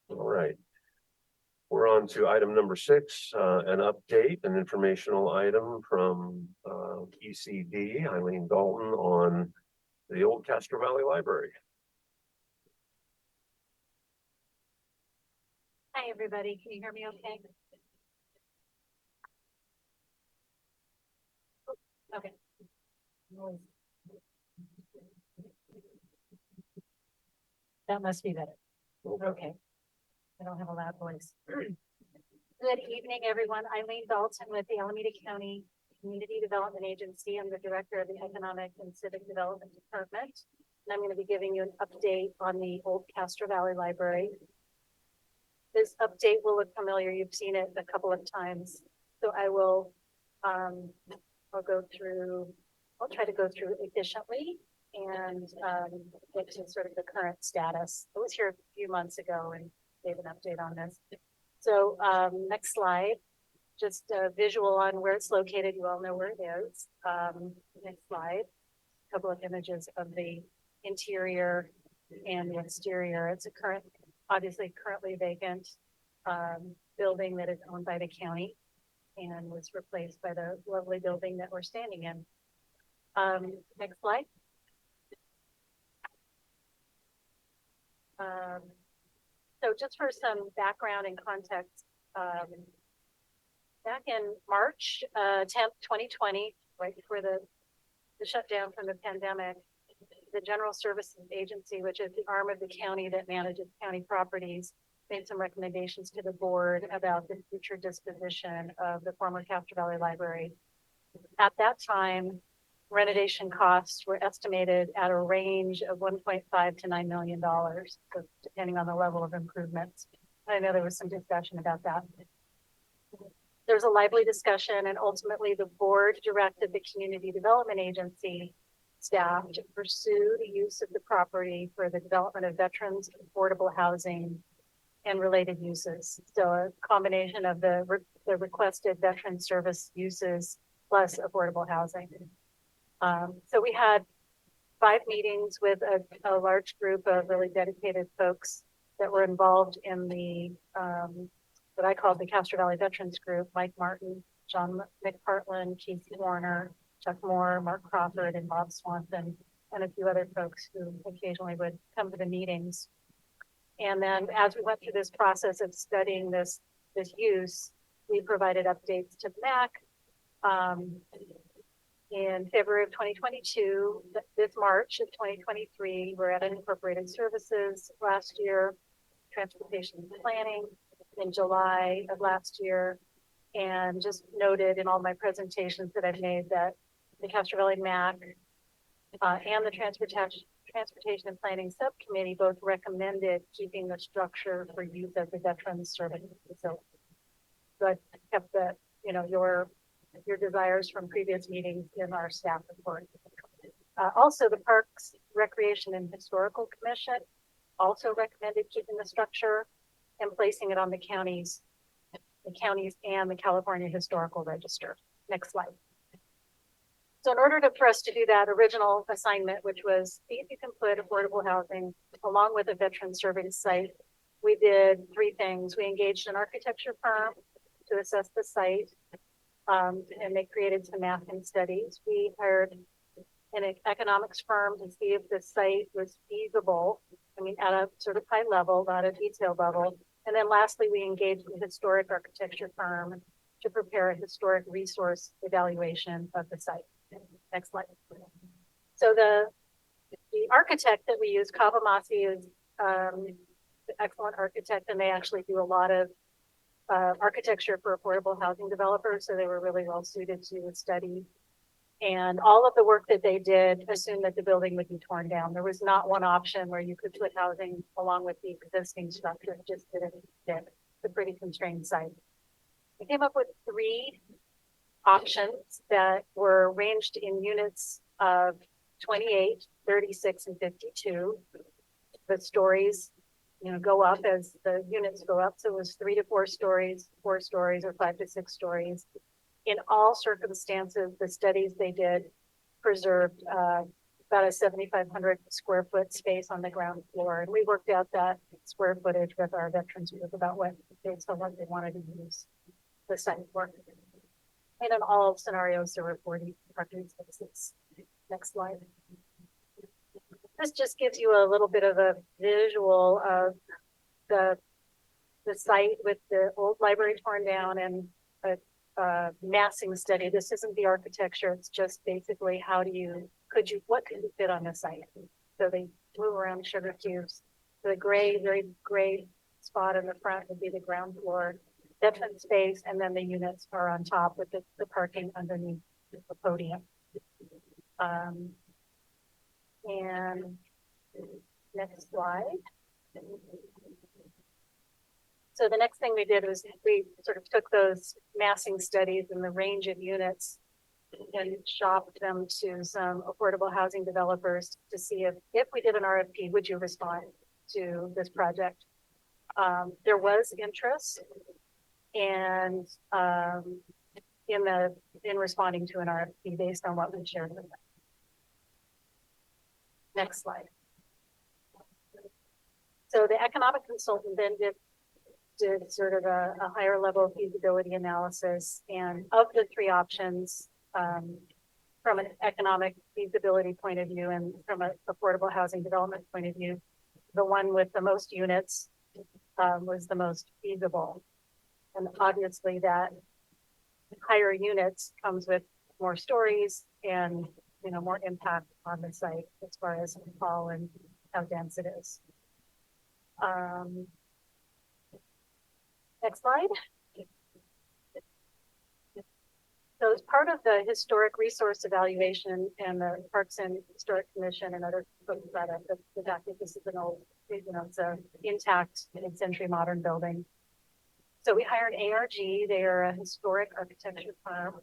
All right. We're on to item number 6, an update, an informational item from ECD, Eileen Dalton, on the old Castro Valley Library. Hi, everybody. Can you hear me okay? Okay. That must be better. Okay. I don't have a loud voice. Good evening, everyone. Eileen Dalton with the Alameda County Community Development Agency. I'm the Director of the Economic and Civic Development Department. And I'm going to be giving you an update on the old Castro Valley Library. This update will look familiar. You've seen it a couple of times. So I will, I'll try to go through efficiently and get to sort of the current status. I was here a few months ago and gave an update on this. So next slide, just a visual on where it's located. You all know where it is. Next slide, a couple of images of the interior and the exterior. It's a obviously currently vacant building that is owned by the county and was replaced by the lovely building that we're standing in. Next slide. So just for some background and context, back in March 10th, 2020, right before the shutdown from the pandemic, the General Services Agency, which is the arm of the county that manages county properties, made some recommendations to the board about the future disposition of the former Castro Valley Library. At that time, renovation costs were estimated at a range of $1.5 to $9 million, so depending on the level of improvements. I know there was some discussion about that. There was a lively discussion, and ultimately the board directed the Community Development Agency staff to pursue the use of the property for the development of veterans, affordable housing, and related uses. So a combination of the requested veteran service uses plus affordable housing. So we had 5 meetings with a large group of really dedicated folks that were involved in the what I called the Castro Valley Veterans Group: Mike Martin, John McPartland, Keith Warner, Chuck Moore, Mark Crawford, and Bob Swanson, and a few other folks who occasionally would come to the meetings. And then as we went through this process of studying this use, we provided updates to MAC. In February of 2022, this March of 2023, we're at Incorporated Services last year, Transportation and Planning in July of last year, and just noted in all my presentations that I've made that the Castro Valley MAC and the Transportation and Planning Subcommittee both recommended keeping the structure for use as a veterans service facility. So I kept the, your desires from previous meetings in our staff report. Also, the Parks, Recreation, and Historical Commission also recommended keeping the structure and placing it on the counties and the California Historical Register. Next slide. So in order for us to do that original assignment, which was see if you can put affordable housing along with a veteran service site, we did 3 things. We engaged an architecture firm to assess the site, and they created some mapping studies. We hired an economics firm to see if the site was feasible, at a sort of high level, not a detailed level. And then lastly, we engaged a historic architecture firm to prepare a historic resource evaluation of the site. Next slide. So the architect that we use, Kavamasi, is an excellent architect, and they actually do a lot of architecture for affordable housing developers. So they were really well suited to the study. And all of the work that they did assumed that the building would be torn down. There was not one option where you could put housing along with the existing structure. It just didn't fit. It's a pretty constrained site. We came up with 3 options that were arranged in units of 28, 36, and 52. The stories, go up as the units go up. So it was 3 to 4 stories, 4 stories, or 5 to 6 stories. In all circumstances, the studies they did preserved about a 7,500 square foot space on the ground floor. And we worked out that square footage with our veterans group about what based on what they wanted to use the site for. And in all scenarios, there were 40 parking spaces. Next slide. This just gives you a little bit of a visual of the site with the old library torn down and a massing study. This isn't the architecture. It's just basically what could you fit on the site? So they move around sugar cubes. The very gray spot in the front would be the ground floor, veteran space, and then the units are on top with the parking underneath the podium. And next slide. So the next thing we did was we sort of took those massing studies and the range of units and shopped them to some affordable housing developers to see if we did an RFP, would you respond to this project? There was interest and in responding to an RFP based on what we shared with them. Next slide. So the economic consultant then did sort of a higher level feasibility analysis, and of the three options, from an economic feasibility point of view and from an affordable housing development point of view, the one with the most units was the most feasible. And obviously that higher units comes with more stories and more impact on the site as far as fall and how dense it is. Next slide. So as part of the historic resource evaluation and the Parks and Historic Commission and other folks brought up the fact that this is an old, it's a intact mid-century modern building. So we hired ARG. They are a historic architecture firm.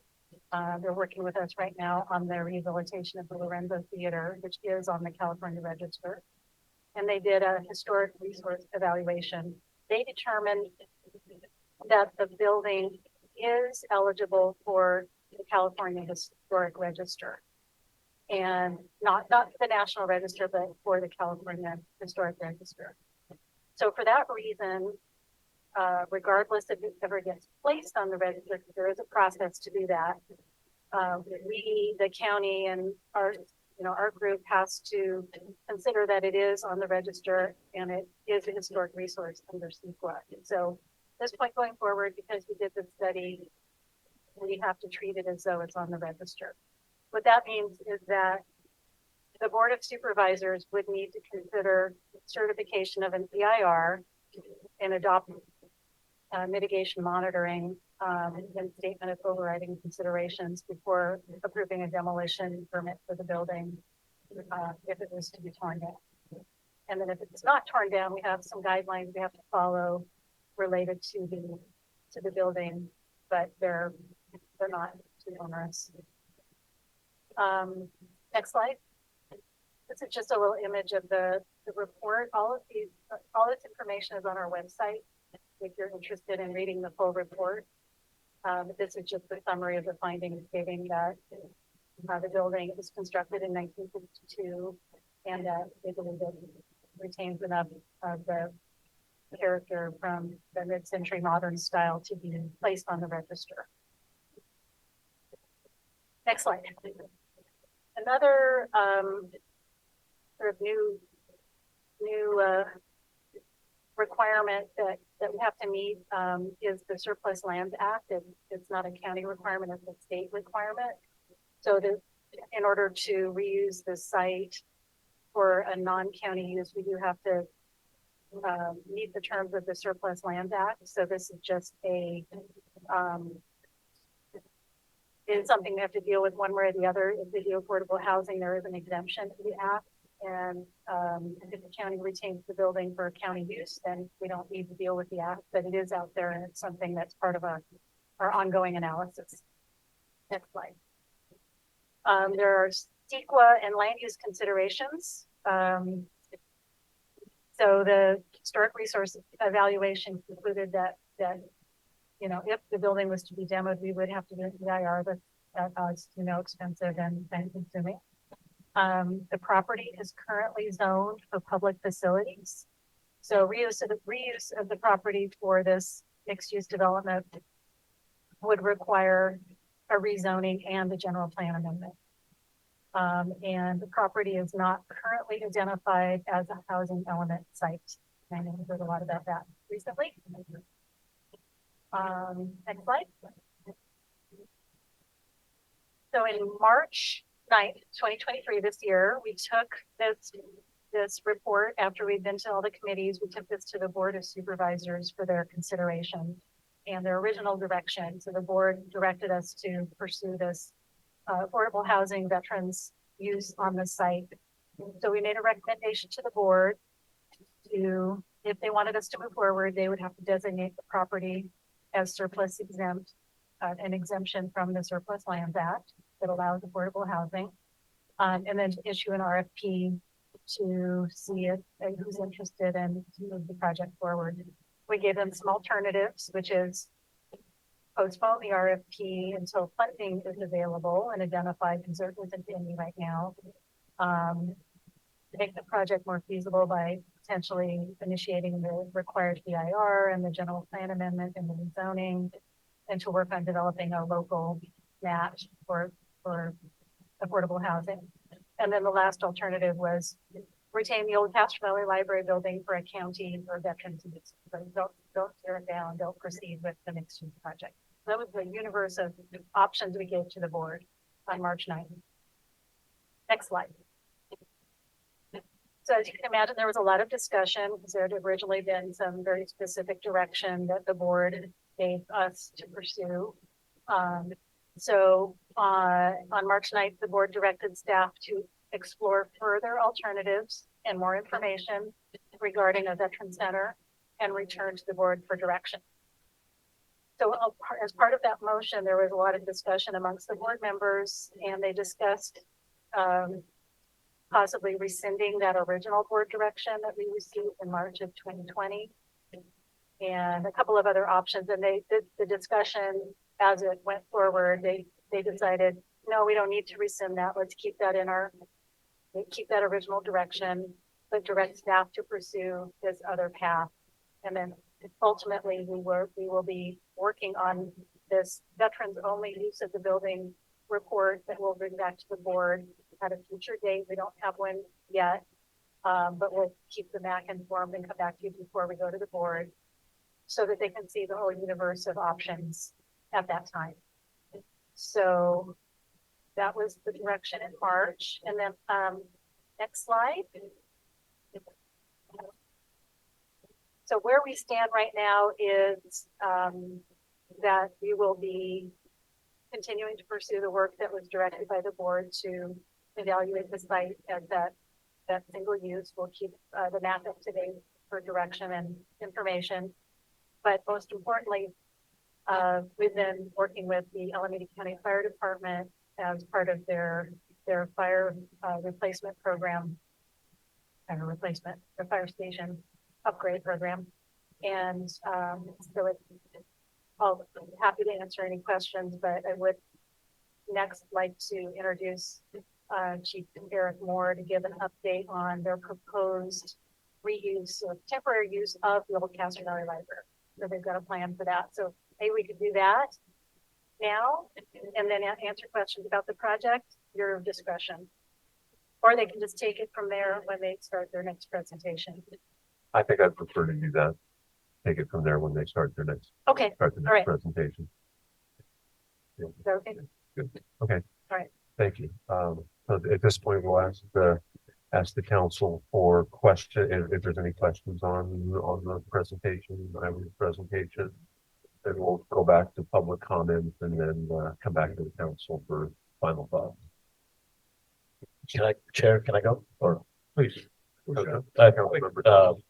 They're working with us right now on the rehabilitation of the Lorenzo Theater, which is on the California Register. And they did a historic resource evaluation. They determined that the building is eligible for the California Historic Register, and not the National Register, but for the California Historic Register. So for that reason, regardless if it ever gets placed on the register, there is a process to do that. We, the county, and our group has to consider that it is on the register and it is a historic resource under CEQA. So at this point going forward, because we did the study, we have to treat it as though it's on the register. What that means is that the Board of Supervisors would need to consider certification of an EIR and adopt mitigation monitoring and statement of overriding considerations before approving a demolition permit for the building if it was to be torn down. And then if it's not torn down, we have some guidelines we have to follow related to the building, but they're not too onerous. Next slide. This is just a little image of the report. All this information is on our website if you're interested in reading the full report. This is just a summary of the findings, stating that the building was constructed in 1952 and that they believe it retains enough of the character from the mid-century modern style to be placed on the register. Next slide. Another sort of new requirement that we have to meet is the Surplus Lands Act. It's not a county requirement, it's a state requirement. So in order to reuse the site for a non-county use, we do have to meet the terms of the Surplus Lands Act. So this is just it's something we have to deal with one way or the other. If we do affordable housing, there is an exemption to the act. And if the county retains the building for county use, then we don't need to deal with the act, but it is out there and it's something that's part of our ongoing analysis. Next slide. There are CEQA and land use considerations. So the historic resource evaluation concluded that if the building was to be demoed, we would have to do an EIR, but that is expensive and time consuming. The property is currently zoned for public facilities. So reuse of the property for this mixed-use development would require a rezoning and a general plan amendment. And the property is not currently identified as a housing element site. I know we've heard a lot about that recently. Next slide. So in March 9th, 2023, this year, we took this report after we'd been to all the committees. We took this to the Board of Supervisors for their consideration and their original direction. So the board directed us to pursue this affordable housing veterans use on the site. So we made a recommendation to the board to, if they wanted us to move forward, they would have to designate the property as surplus exempt, an exemption from the Surplus Lands Act that allows affordable housing, and then to issue an RFP to see if who's interested and to move the project forward. We gave them some alternatives, which is postpone the RFP until funding is available and identified because there isn't any right now. To make the project more feasible by potentially initiating the required VIR and the general plan amendment and the rezoning, and to work on developing a local match for affordable housing. And then the last alternative was retain the old Castro Valley Library building for a county or veterans use. So don't tear it down, don't proceed with the mixed use project. That was the universe of options we gave to the board on March 9th. Next slide. So as you can imagine, there was a lot of discussion because there had originally been some very specific direction that the board gave us to pursue. So on March 9th, the board directed staff to explore further alternatives and more information regarding a veteran center and return to the board for direction. So as part of that motion, there was a lot of discussion amongst the board members, and they discussed possibly rescinding that original board direction that we received in March of 2020, and a couple of other options. And they did the discussion as it went forward. They decided, no, we don't need to rescind that. Let's keep that keep that original direction, but direct staff to pursue this other path. And then ultimately we will be working on this veterans only use of the building report that we'll bring back to the board at a future date. We don't have one yet, but we'll keep the MAC informed and come back to you before we go to the board so that they can see the whole universe of options at that time. So that was the direction in March. And then next slide. So where we stand right now is that we will be continuing to pursue the work that was directed by the board to evaluate the site as that single use. We'll keep the map up to date for direction and information. But most importantly, we've been working with the Alameda County Fire Department as part of their fire replacement program, the fire station upgrade program. And so I'll be happy to answer any questions, but I would next like to introduce Chief Eric Moore to give an update on their proposed reuse or temporary use of the old Castro Valley Library. So they've got a plan for that. So maybe we could do that now and then answer questions about the project, your discretion. Or they can just take it from there when they start their next presentation. I think I'd prefer to do that. Take it from there when they start their next presentation. Yeah. Okay. Good. Okay. All right. Thank you. So at this point, we'll ask the council for if there's any questions on the presentation, presentation. Then we'll go back to public comment and then come back to the council for final thoughts. Chair, can I go? Or please.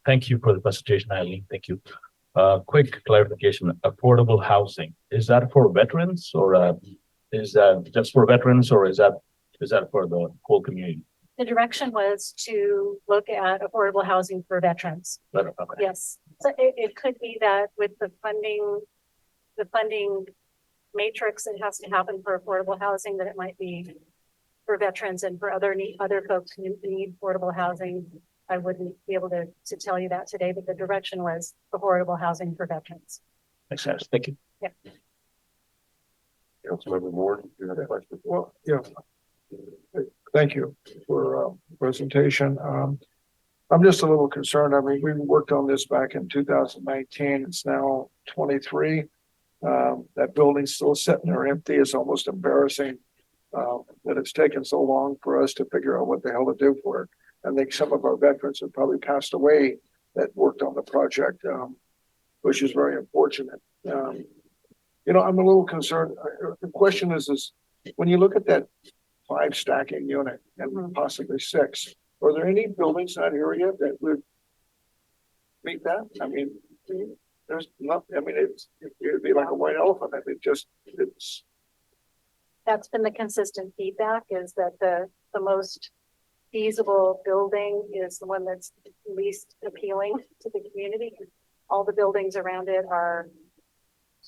Thank you for the presentation, Eileen. Thank you. Quick clarification: affordable housing, is that for veterans, or is that just for veterans, or is that for the whole community? The direction was to look at affordable housing for veterans. Okay. Yes. So it could be that with the funding matrix that has to happen for affordable housing, that it might be for veterans and for other folks who need affordable housing. I wouldn't be able to tell you that today, but the direction was affordable housing for veterans. Makes sense. Thank you. Councilmember Ward, you have a question? Well, yeah. Thank you for presentation. I'm just a little concerned. I mean, we worked on this back in 2019. It's now 23. That building's still sitting there empty. It's almost embarrassing that it's taken so long for us to figure out what the hell to do for it. I think some of our veterans have probably passed away that worked on the project, which is very unfortunate. You know, I'm a little concerned. The question is when you look at that 5 stacking unit and possibly 6, are there any buildings in that area that would meet that? I mean, there's not, I mean, it'd be like a white elephant. I mean, it's. That's been the consistent feedback, is that the most feasible building is the one that's least appealing to the community. All the buildings around it are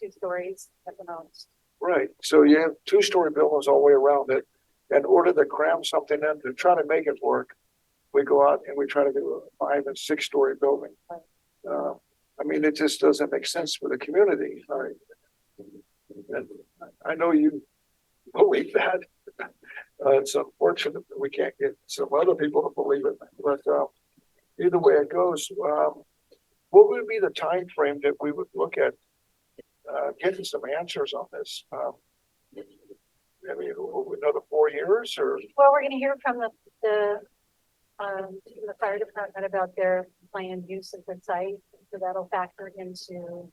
2 stories at the most. Right. So you have 2-story buildings all the way around it. In order to cram something in to try to make it work, we go out and we try to do a 5- and 6-story building. I mean, it just doesn't make sense for the community. Right? And I know you believe that. It's unfortunate that we can't get some other people to believe it. But either way it goes, what would be the time frame that we would look at getting some answers on this? I mean, another 4 years, or? Well, we're going to hear from the fire department about their planned use of the site, so that'll factor into,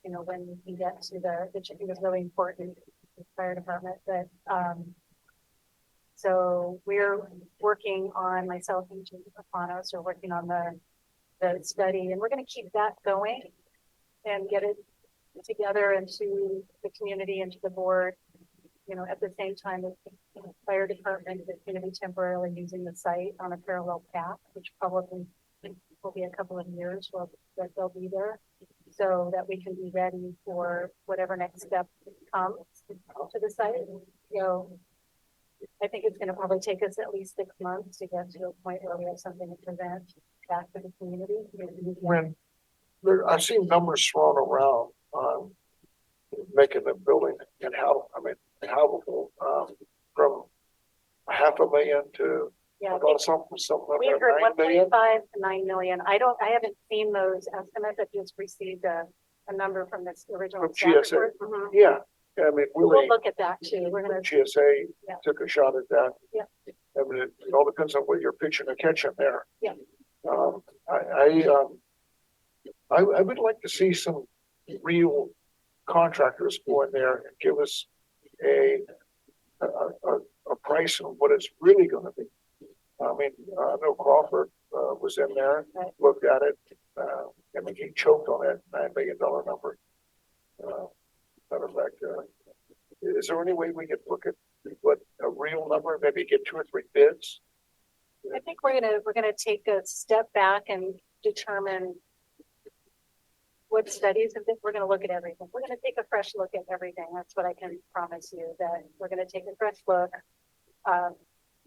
you know, when we can get to which I think is really important, the fire department. But so we're working on, myself and Jim Papanos are working on the study, and we're going to keep that going and get it together into the community and to the board. You know, at the same time, the fire department is going to be temporarily using the site on a parallel path, which probably will be a couple of years that they'll be there, so that we can be ready for whatever next step comes to the site. So I think it's going to probably take us at least 6 months to get to a point where we have something to present back to the community. When I've seen numbers thrown around on making the building inhabitable, from $500,000 to about something We like heard 9 million. 1.5 to 9 million. I haven't seen those estimates. I've just received a number from this original From staff GSA. report. Yeah, I mean, We'll really, look at that too. We're gonna, GSA Yeah. took a shot at that. Yeah. I mean, it all depends on what you're pitching or catching there. Yeah. I would like to see some real contractors go in there and give us a price on what it's really going to be. I mean, I know Crawford was in there, Right. looked at it. I mean, he choked on that $9 million number. Matter of fact, is there any way we could look at what a real number, maybe get 2 or 3 bids? I think we're gonna take a step back and determine what studies have been. We're gonna look at everything. We're gonna take a fresh look at everything. That's what I can promise you, that we're gonna take a fresh look,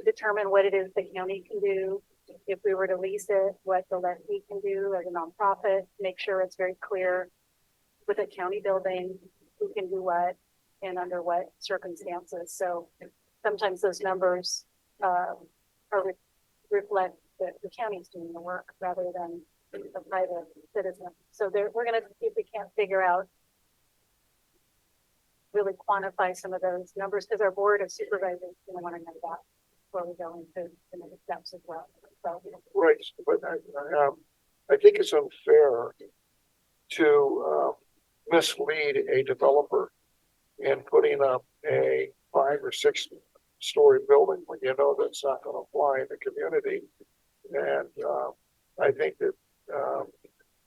determine what it is the county can do. If we were to lease it, what the lessee can do as a nonprofit, make sure it's very clear with a county building, who can do what and under what circumstances. So sometimes those numbers reflect that the county's doing the work rather than a private citizen. So we're going to see if we can't figure out, really quantify some of those numbers, because our board of supervisors is going to want to know that before we go into the next steps as well. So, Right, but I think it's unfair to mislead a developer in putting up a 5 or 6 story building when you know that's not going to fly in the community. And I think that,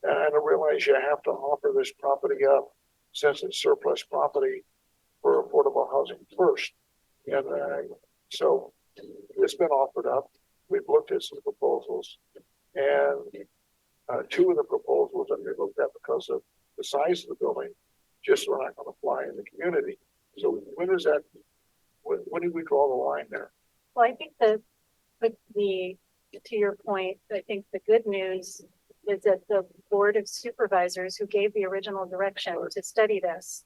and I realize you have to offer this property up since it's surplus property for affordable housing first. And so it's been offered up. We've looked at some proposals, and 2 of the proposals that we looked at, because of the size of the building, just are not going to fly in the community. So when do we draw the line there? Well, I think to your point, I think the good news is that the Board of Supervisors who gave the original direction to study this,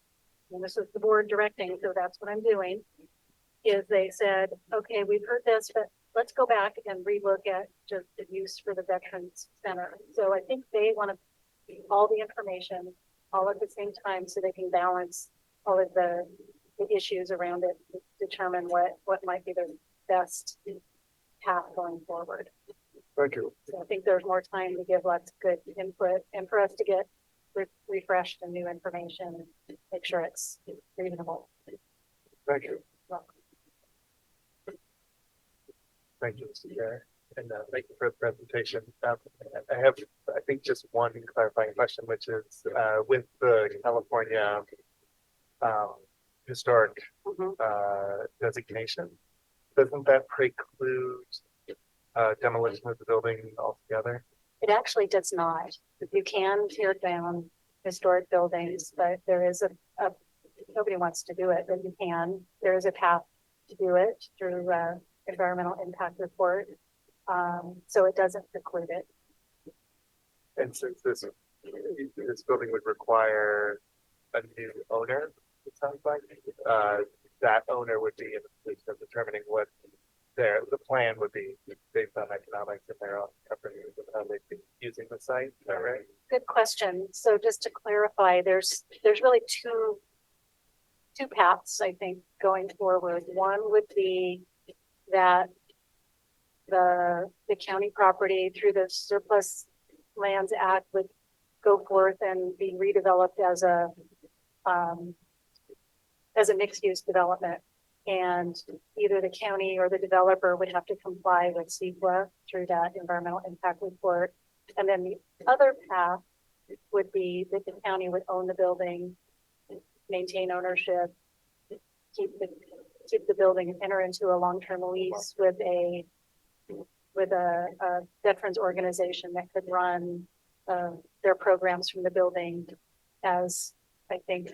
and this was the board directing, so that's what I'm doing, is they said, okay, we've heard this, but let's go back and relook at just the use for the Veterans Center. So I think they want to all the information all at the same time so they can balance all of the issues around it, to determine what might be the best path going forward. Thank you. So I think there's more time to give lots of good input and for us to get refreshed and new information, and make sure it's reasonable. Thank you. Thank you, Mr. Chair, and thank you for the presentation. I have, I think, just one clarifying question, which is with the California historic Mhm. designation, doesn't that preclude demolition of the building altogether? It actually does not. You can tear down historic buildings, but there is a nobody wants to do it, but you can. There is a path to do it through environmental impact report. So it doesn't preclude it. And since this building would require a new owner, it sounds like that owner would be in the position of determining what the plan would be based on economics and their own company and how they'd be using the site. Is that right? Good question. So just to clarify, there's really two paths, I think, going forward. One would be that the county property through the Surplus Lands Act would go forth and be redeveloped as a mixed use development. And either the county or the developer would have to comply with CEQA through that environmental impact report. And then the other path would be that the county would own the building, maintain ownership, keep the building and enter into a long-term lease with a veterans organization that could run their programs from the building as, I think,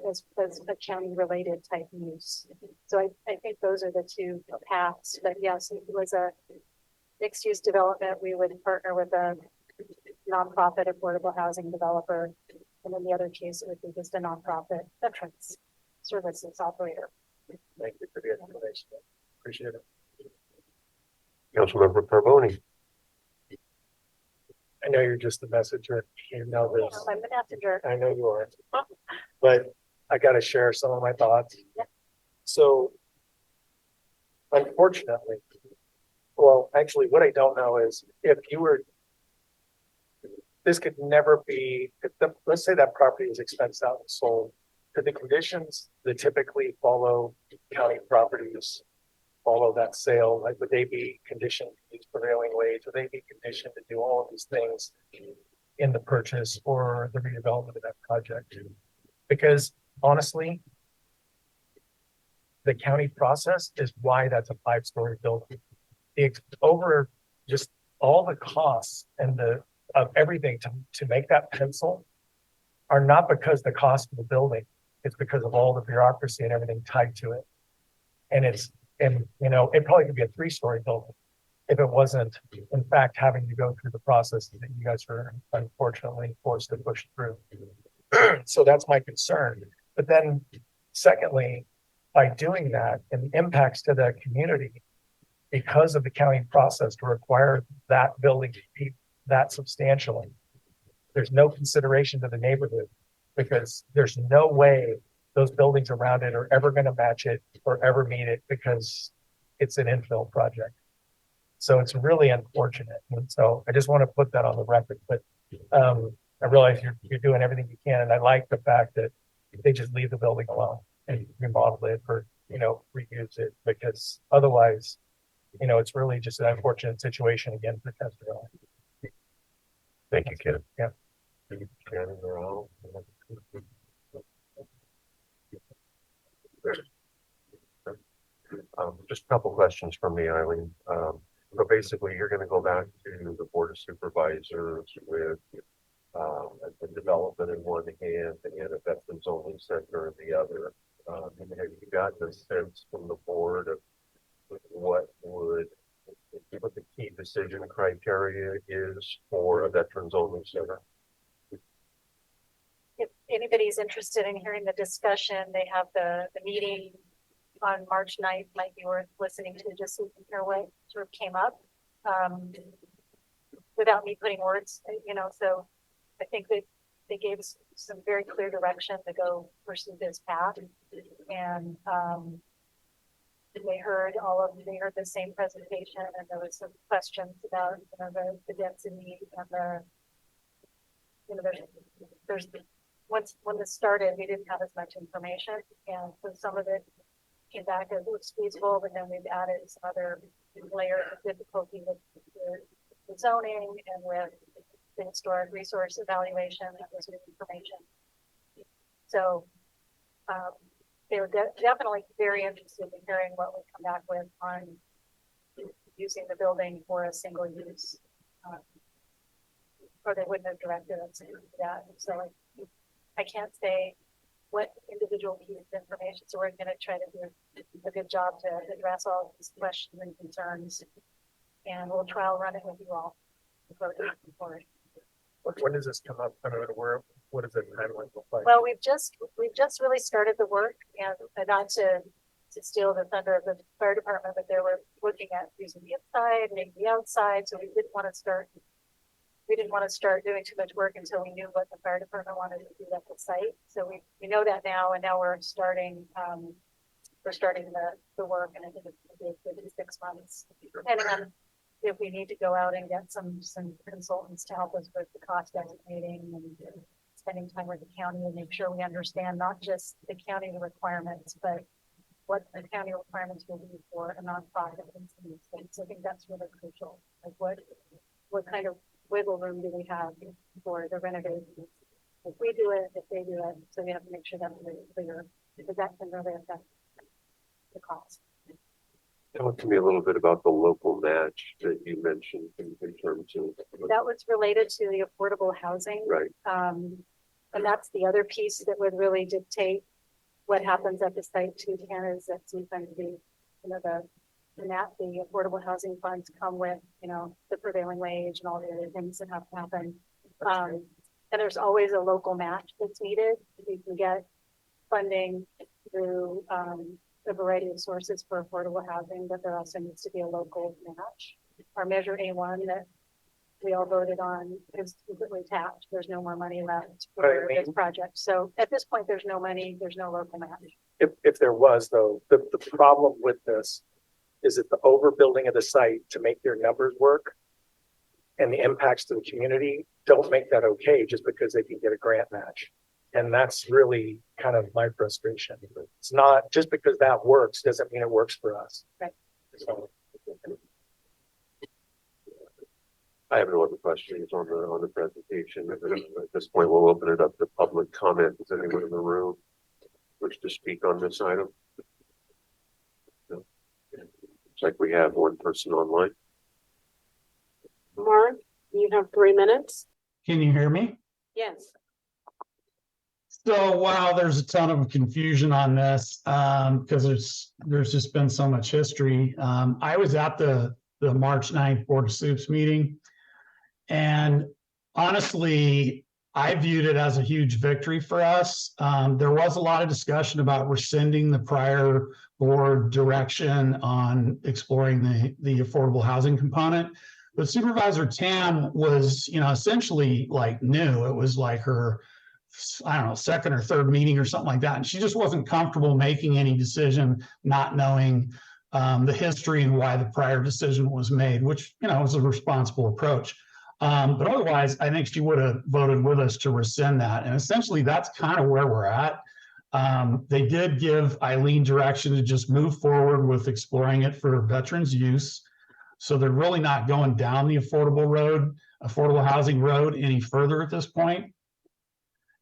as a county related type use. So I think those are the two paths, but yes, if it was a mixed use development, we would partner with a nonprofit affordable housing developer. And in the other case, it would be just a nonprofit veterans services operator. Thank you for the explanation. Appreciate it. Councilmember Carboni. I know you're just the messenger. You know this. I'm the messenger. I know you are. But I gotta share some of my thoughts. Yeah. So unfortunately, well, actually, what I don't know is if you were, this could never be, let's say that property is expensed out and sold, could the conditions that typically follow county properties follow that sale? Like, would they be conditioned to use prevailing wage? Would they be conditioned to do all of these things in the purchase or the redevelopment of that project? Because honestly, the county process is why that's a 5-story building. Over just all the costs and of everything to make that pencil are not because the cost of the building, it's because of all the bureaucracy and everything tied to it. And it probably could be a 3-story building if it wasn't, in fact, having to go through the process that you guys are unfortunately forced to push through. So that's my concern. But then secondly, by doing that and the impacts to the community, because of the county process to require that building to be that substantially, there's no consideration to the neighborhood because there's no way those buildings around it are ever going to match it or ever meet it because it's an infill project. So it's really unfortunate. And so I just want to put that on the record, but I realize you're doing everything you can. And I like the fact that they just leave the building alone and remodel it or, reuse it, because otherwise, it's really just an unfortunate situation again for Castro. Thank you, Ken. Yeah. Shannon, or Al? Just a couple questions from me, Eileen. So basically, you're going to go back to the Board of Supervisors with the development in one hand and a veterans only center in the other. And have you gotten a sense from the board of what the key decision criteria is for a veterans only center? If anybody's interested in hearing the discussion, they have the meeting on March 9th, might be worth listening to, just so you can hear what sort of came up. Without me putting words, so I think that they gave us some very clear direction to go pursue this path. And they heard the same presentation, and there was some questions about, the density and when this started, we didn't have as much information. And so some of it came back as it was feasible, but then we've added some other layers of difficulty with the zoning and with the historic resource evaluation and this new information. So they were definitely very interested in hearing what we come back with on using the building for a single use, or they wouldn't have directed us to do that. So I can't say what individual piece of information, so we're going to try to do a good job to address all these questions and concerns, and we'll trial run it with you all before we move forward. When does this come up? I don't know, what does the timeline look like? Well, we've just really started the work, and not to steal the thunder of the fire department, but they were looking at using the inside, maybe the outside, so we didn't want to start doing too much work until we knew what the fire department wanted to do at the site. So we know that now, and now we're starting the work, and I think it's going to be 6 months, depending on if we need to go out and get some consultants to help us with the cost estimating and spending time with the county and make sure we understand not just the county requirements, but what the county requirements will be for a nonprofit in the states. I think that's really crucial. Like what kind of wiggle room do we have for the renovations? If we do it, if they do it, so we have to make sure that's really clear, because that can really affect the cost. Talk to me a little bit about the local match that you mentioned in terms of. That was related to the affordable housing. Right. And that's the other piece that would really dictate what happens at the site too, Ken, is that sometimes the affordable housing funds come with, the prevailing wage and all the other things that have to happen. And there's always a local match that's needed. You can get funding through a variety of sources for affordable housing, but there also needs to be a local match. Our Measure A1 that we all voted on is completely tapped. There's no more money left for this project. So at this point, there's no money, there's no local match. If there was, though, the problem with this is that the overbuilding of the site to make their numbers work and the impacts to the community don't make that okay just because they can get a grant match. And that's really kind of my frustration. It's not just because that works doesn't mean it works for us. Right. So, I have no other questions on the presentation. At this point, we'll open it up to public comment. Does anyone in the room wish to speak on this item? No. Looks like we have one person online. Mark, you have 3 minutes. Can you hear me? Yes. So, wow, there's a ton of confusion on this because there's just been so much history. I was at the March 9th Board of Soups meeting, and honestly, I viewed it as a huge victory for us. There was a lot of discussion about rescinding the prior board direction on exploring the affordable housing component. But Supervisor Tam was, essentially like new. It was like her, I don't know, second or third meeting or something like that. And she just wasn't comfortable making any decision, not knowing the history and why the prior decision was made, which, was a responsible approach. But otherwise, I think she would have voted with us to rescind that. And essentially, that's kind of where we're at. They did give Eileen direction to just move forward with exploring it for veterans use. So they're really not going down the affordable housing road any further at this point.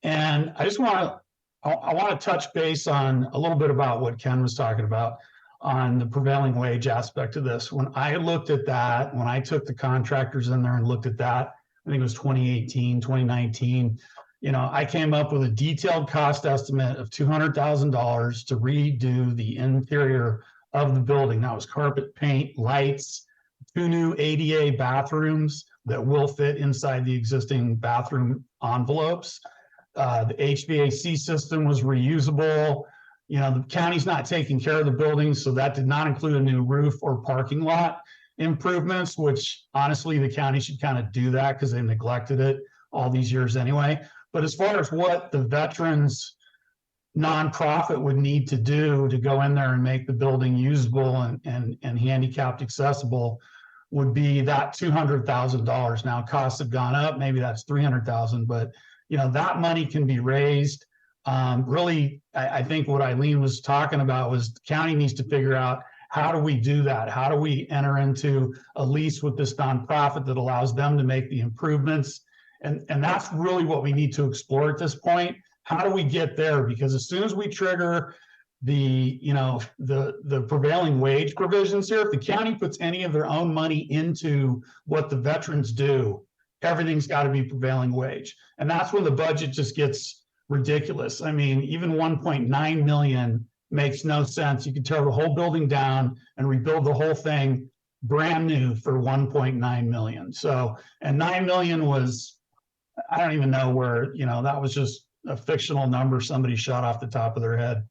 And I just want to touch base on a little bit about what Ken was talking about on the prevailing wage aspect of this. When I looked at that, when I took the contractors in there and looked at that, I think it was 2018, 2019, I came up with a detailed cost estimate of $200,000 to redo the interior of the building. That was carpet, paint, lights, 2 new ADA bathrooms that will fit inside the existing bathroom envelopes. The HVAC system was reusable. You know, the county's not taking care of the buildings, so that did not include a new roof or parking lot improvements, which honestly, the county should kind of do that because they neglected it all these years anyway. But as far as what the veterans nonprofit would need to do to go in there and make the building usable and handicapped accessible would be that $200,000. Now costs have gone up, maybe that's 300,000, but you know, that money can be raised. Really, I think what Eileen was talking about was the county needs to figure out, how do we do that? How do we enter into a lease with this nonprofit that allows them to make the improvements? And that's really what we need to explore at this point. How do we get there? Because as soon as we trigger the, you know, the prevailing wage provisions here, if the county puts any of their own money into what the veterans do, everything's got to be prevailing wage. And that's when the budget just gets ridiculous. I mean, even 1.9 million makes no sense. You could tear the whole building down and rebuild the whole thing brand new for 1.9 million. So, and 9 million was, I don't even know where, you know, that was just a fictional number somebody shot off the top of their head.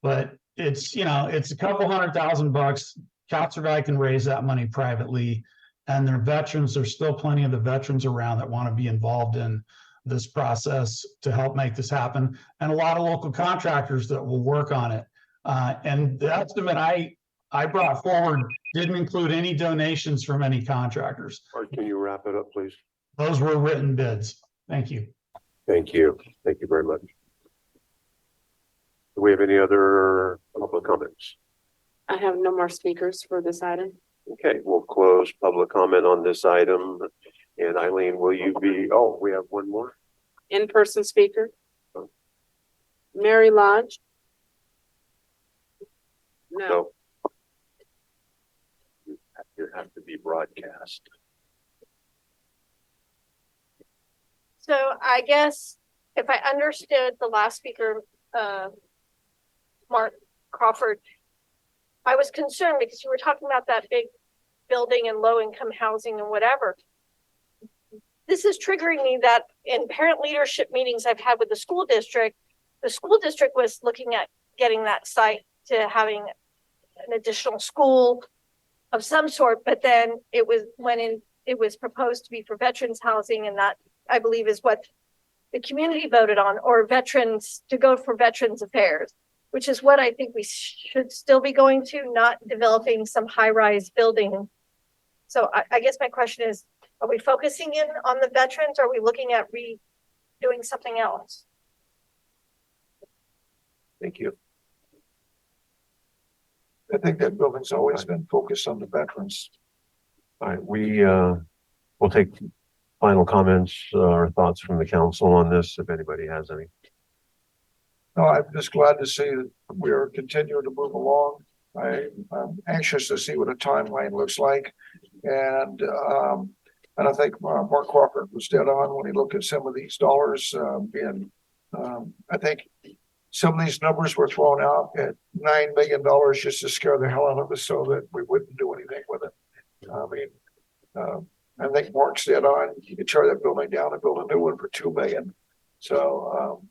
But it's, you know, it's a couple $100,000. Castro can raise that money privately. And their veterans, there's still plenty of the veterans around that want to be involved in this process to help make this happen. And a lot of local contractors that will work on it. And the estimate I brought forward didn't include any donations from any contractors. Art, can you wrap it up, please? Those were written bids. Thank you. Thank you. Thank you very much. Do we have any other public comments? I have no more speakers for this item. Okay, we'll close public comment on this item. And Eileen, will you be, oh, we have one more? In-person speaker. Mary Lodge. No. You have to be broadcast. So I guess if I understood the last speaker, Mark Crawford, I was concerned because you were talking about that big building and low income housing and whatever. This is triggering me that in parent leadership meetings I've had with the school district was looking at getting that site to having an additional school of some sort, but then it was proposed to be for veterans housing, and that I believe is what the community voted on, or veterans to go for veterans affairs, which is what I think we should still be going to, not developing some high-rise building. So I guess my question is, are we focusing in on the veterans? Or are we looking at doing something else? Thank you. I think that building's always been focused on the veterans. All right, we'll take final comments or thoughts from the council on this, if anybody has any. No, I'm just glad to see that we are continuing to move along. I'm anxious to see what a timeline looks like. And I think Mark Crawford was dead on when he looked at some of these dollars. I think some of these numbers were thrown out at $9 million just to scare the hell out of us so that we wouldn't do anything with it. I mean, I think Mark's dead on. You could tear that building down and build a new one for $2 million. So,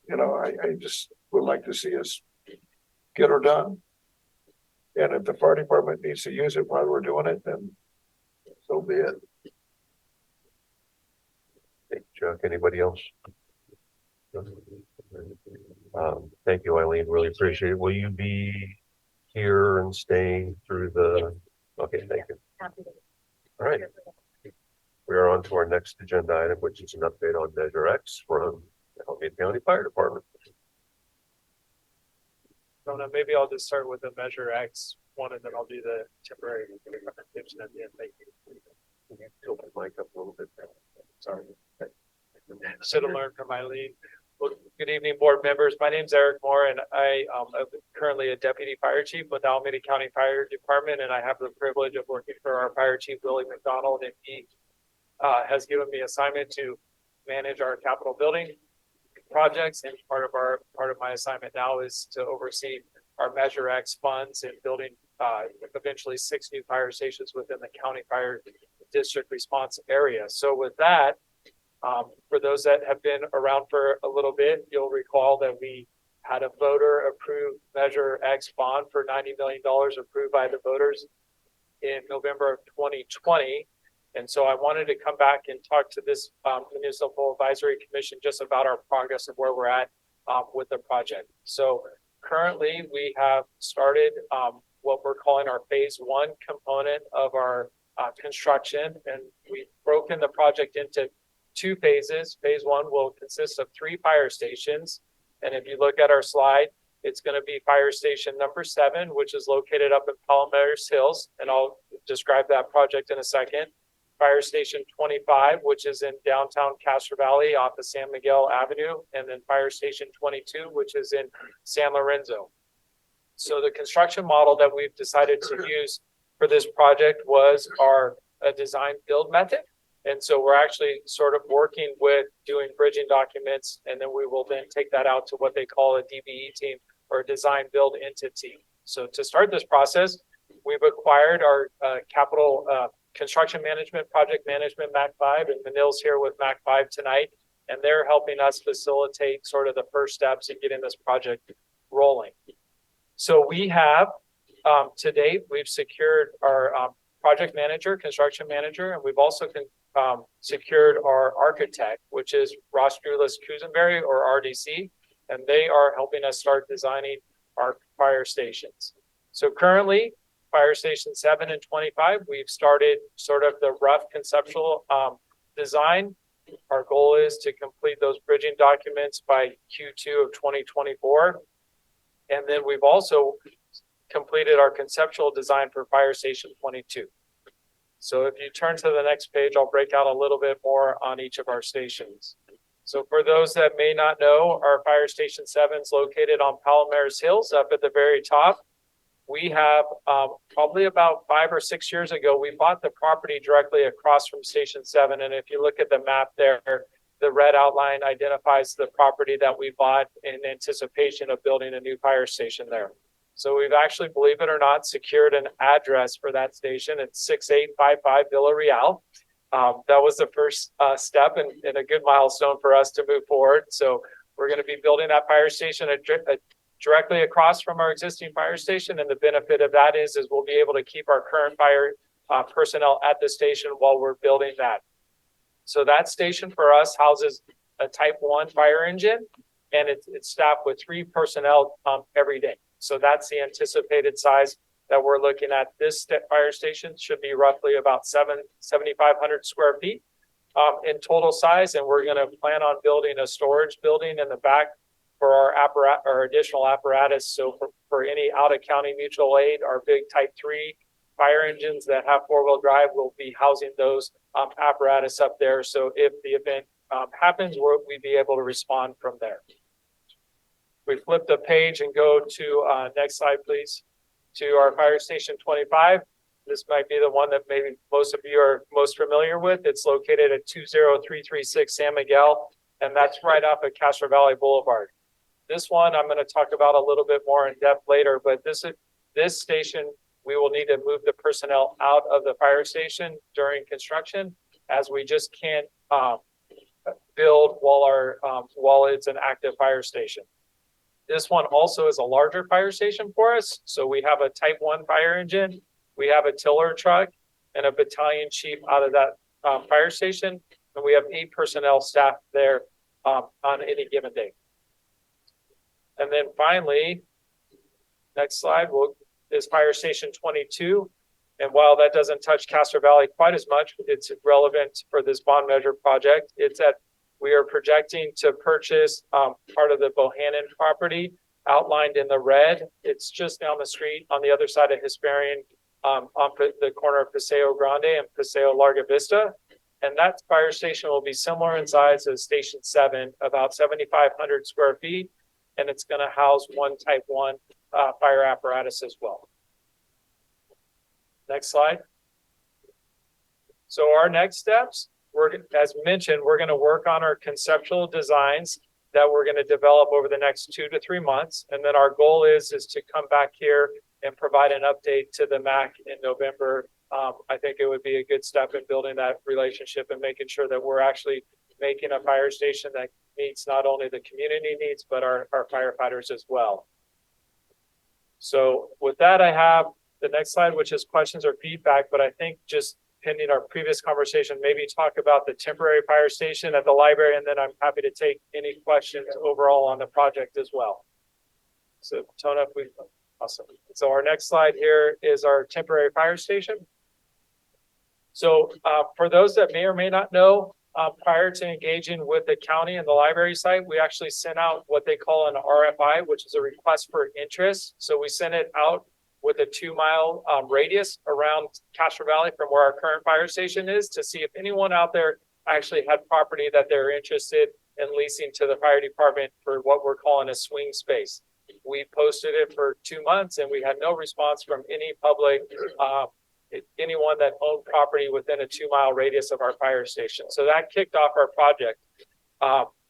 you know, I just would like to see us get her done. And if the fire department needs to use it while we're doing it, then so be it. Hey, Chuck, anybody else? Thank you, Eileen. Really appreciate it. Will you be here and staying through the? Okay, thank you. All right. We are on to our next agenda item, which is an update on Measure X from the Alameda County Fire Department. Maybe I'll just start with the Measure X one, and then I'll do the temporary recommendations at the end. Thank you. Tilt the mic up a little bit. Sorry. Should have learned from Eileen. Well, good evening, board members. My name is Eric Moore, and I'm currently a deputy fire chief with the Alameda County Fire Department, and I have the privilege of working for our fire chief, Willie McDonald, and he has given me assignment to manage our capital building projects, and part of my assignment now is to oversee our Measure X funds and building eventually 6 new fire stations within the county fire district response area. So with that, for those that have been around for a little bit, you'll recall that we had a voter approved Measure X bond for $90 million approved by the voters in November of 2020. And so I wanted to come back and talk to this Municipal Advisory Commission just about our progress and where we're at with the project. So currently we have started what we're calling our phase 1 component of our construction, and we've broken the project into 2 phases. Phase 1 will consist of 3 fire stations. And if you look at our slide, it's going to be fire station number 7, which is located up in Palomares Hills. And I'll describe that project in a second. Fire station 25, which is in downtown Castro Valley off of San Miguel Avenue. And then fire station 22, which is in San Lorenzo. So the construction model that we've decided to use for this project was our design build method. And so we're actually sort of working with doing bridging documents, and then we will then take that out to what they call a DBE team or a design build entity. So to start this process, we've acquired our capital construction management, project management, MAC5, and Manil's here with MAC5 tonight, and they're helping us facilitate sort of the first steps in getting this project rolling. So we have, to date, we've secured our project manager, construction manager, and we've also secured our architect, which is Ross Drulis Kusenberry or RDC, and they are helping us start designing our fire stations. So currently, fire station 7 and 25, we've started sort of the rough conceptual design. Our goal is to complete those bridging documents by Q2 of 2024. And then we've also completed our conceptual design for fire station 22. So if you turn to the next page, I'll break out a little bit more on each of our stations. So for those that may not know, our fire station 7 is located on Palomares Hills up at the very top. We have probably about 5 or 6 years ago, we bought the property directly across from station 7. And if you look at the map there, the red outline identifies the property that we bought in anticipation of building a new fire station there. So we've actually, believe it or not, secured an address for that station. It's 6855 Villa Real. That was the first step and a good milestone for us to move forward. So we're going to be building that fire station directly across from our existing fire station. And the benefit of that is we'll be able to keep our current fire personnel at the station while we're building that. So that station for us houses a type 1 fire engine, and it's staffed with 3 personnel every day. So that's the anticipated size that we're looking at. This fire station should be roughly about 7,500 square feet in total size. And we're going to plan on building a storage building in the back for our additional apparatus. So for any out of county mutual aid, our big type 3 fire engines that have 4-wheel drive will be housing those apparatus up there. So if the event happens, we'd be able to respond from there. We flip the page and go to next slide, please, to our fire station 25. This might be the one that maybe most of you are most familiar with. It's located at 20336 San Miguel, and that's right off of Castro Valley Boulevard. This one I'm going to talk about a little bit more in depth later, but this station, we will need to move the personnel out of the fire station during construction, as we just can't build while it's an active fire station. This one also is a larger fire station for us. So we have a type 1 fire engine, we have a tiller truck, and a battalion chief out of that fire station. And we have 8 personnel staff there on any given day. And then finally, next slide is fire station 22. And while that doesn't touch Castro Valley quite as much, it's relevant for this bond measure project. We are projecting to purchase part of the Bohannon property outlined in the red. It's just down the street on the other side of Hesperian on the corner of Paseo Grande and Paseo Larga Vista. And that fire station will be similar in size as Station 7, about 7,500 square feet. And it's going to house 1 type 1 fire apparatus as well. Next slide. So our next steps, as mentioned, we're going to work on our conceptual designs. that we're going to develop over the next 2 to 3 months. And then our goal is to come back here and provide an update to the MAC in November. I think it would be a good step in building that relationship and making sure that we're actually making a fire station that meets not only the community needs, but our firefighters as well. So with that, I have the next slide, which is questions or feedback, but I think just pending our previous conversation, maybe talk about the temporary fire station at the library, and then I'm happy to take any questions overall on the project as well. So Tona, if we, awesome. So our next slide here is our temporary fire station. So for those that may or may not know, prior to engaging with the county and the library site, we actually sent out what they call an RFI, which is a request for interest. So we sent it out with a 2-mile radius around Castro Valley from where our current fire station is, to see if anyone out there actually had property that they're interested in leasing to the fire department for what we're calling a swing space. We posted it for 2 months and we had no response from any public, anyone that owned property within a 2-mile radius of our fire station. So that kicked off our project.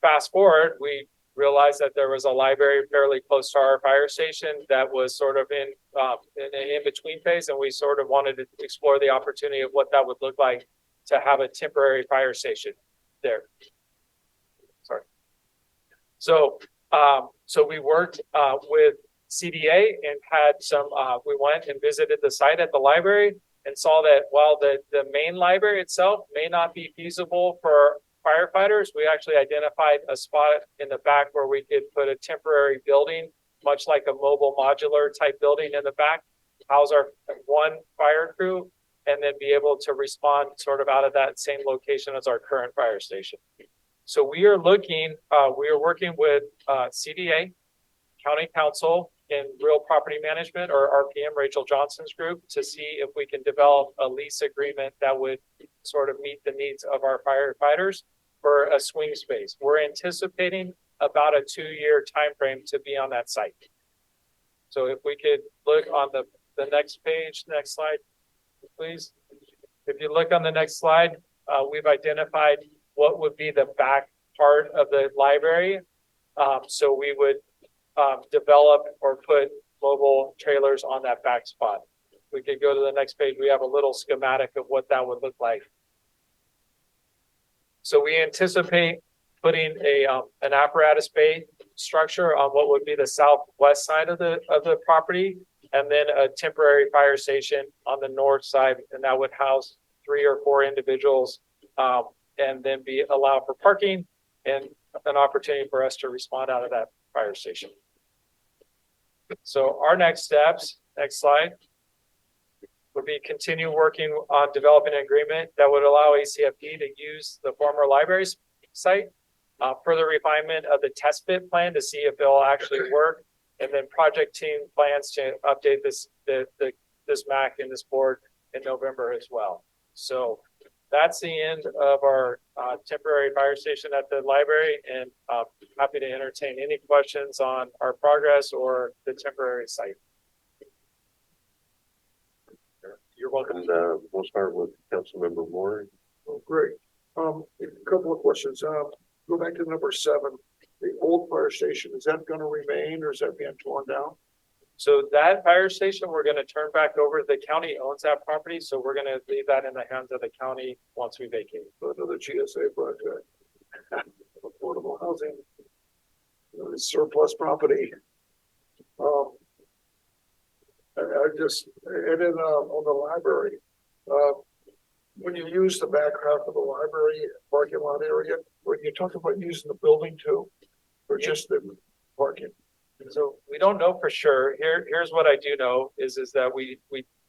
Fast forward, we realized that there was a library fairly close to our fire station that was sort of in an in-between phase, and we sort of wanted to explore the opportunity of what that would look like to have a temporary fire station there. Sorry. So we worked with CDA and had some, we went and visited the site at the library and saw that while the main library itself may not be feasible for firefighters, we actually identified a spot in the back where we could put a temporary building, much like a mobile modular type building in the back, house our one fire crew, and then be able to respond sort of out of that same location as our current fire station. So we are working with CDA, County Council, and Real Property Management, or RPM, Rachel Johnson's group, to see if we can develop a lease agreement that would sort of meet the needs of our firefighters for a swing space. We're anticipating about a 2-year timeframe to be on that site. So if we could look on the next page, next slide, please. If you look on the next slide, we've identified what would be the back part of the library. So we would develop or put mobile trailers on that back spot. We could go to the next page. We have a little schematic of what that would look like. So we anticipate putting an apparatus bay structure on what would be the southwest side of the property, and then a temporary fire station on the north side, and that would house 3 or 4 individuals, and then allow for parking and an opportunity for us to respond out of that fire station. So our next steps, next slide, would be continue working on developing an agreement that would allow ACFD to use the former library site, further refinement of the test fit plan to see if it'll actually work, and then project team plans to update this MAC and this board in November as well. So that's the end of our temporary fire station at the library, and happy to entertain any questions on our progress or the temporary site. You're welcome. We'll start with Councilmember Moore. Oh, great. A couple of questions. Go back to number 7. The old fire station, is that going to remain, or is that being torn down? So that fire station, we're going to turn back over. The county owns that property, so we're going to leave that in the hands of the county once we vacate. Another GSA project. Affordable housing. It's surplus property. And then on the library, when you use the back half of the library parking lot area, when you talk about using the building too, or just the parking? So we don't know for sure. Here's what I do know is that we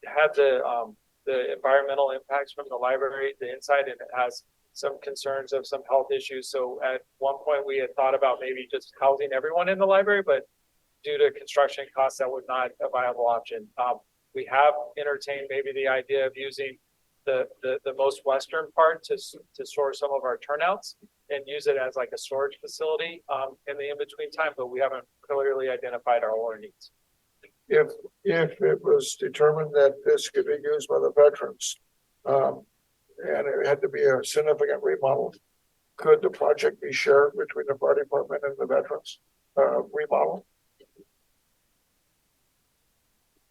had the environmental impacts from the library, the inside, and it has some concerns of some health issues. So at one point we had thought about maybe just housing everyone in the library, but due to construction costs, that was not a viable option. We have entertained maybe the idea of using the most western part to store some of our turnouts and use it as like a storage facility in the in-between time, but we haven't clearly identified our owner needs. If it was determined that this could be used by the veterans, and it had to be a significant remodel, could the project be shared between the fire department and the veterans, remodel?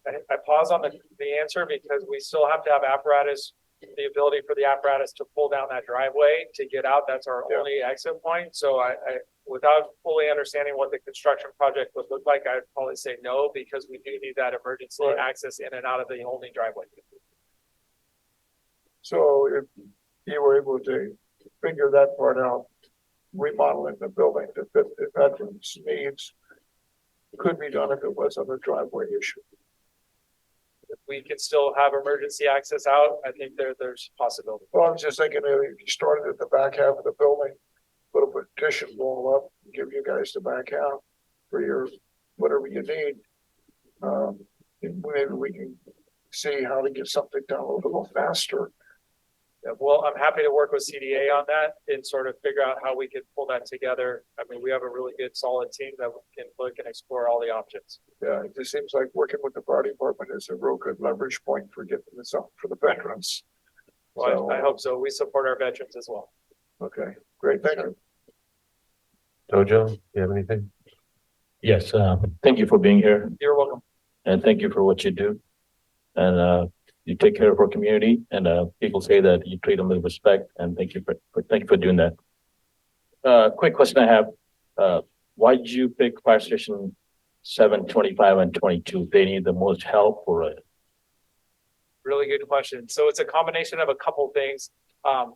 I pause on the answer because we still have to have apparatus, the ability for the apparatus to pull down that driveway to get out. That's our Yeah. only exit point. So I, without fully understanding what the construction project would look like, I'd probably say no, because we do need that emergency Right. access in and out of the only driveway. So if you were able to figure that part out, remodeling the building to fit the veterans' needs could be done if it wasn't a driveway issue. If we can still have emergency access out, I think there's possibility. Well, I was just thinking if you started at the back half of the building, put a petition wall up, give you guys the back half for your, whatever you need. And maybe we can see how to get something done a little faster. Yeah, well, I'm happy to work with CDA on that and sort of figure out how we can pull that together. I mean, we have a really good solid team that can look and explore all the options. Yeah, it just seems like working with the fire department is a real good leverage point for getting this up for the veterans. Well, I hope so. We support our veterans as well. Okay, great, thank you. Jojo, you have anything? Yes, thank you for being here You're welcome. and thank you for what you do. And you take care of our community and people say that you treat them with respect and thank you for doing that. Quick question I have, why did you pick fire station 7, 25 and 22? They need the most help for it. Really good question. So it's a combination of a couple things.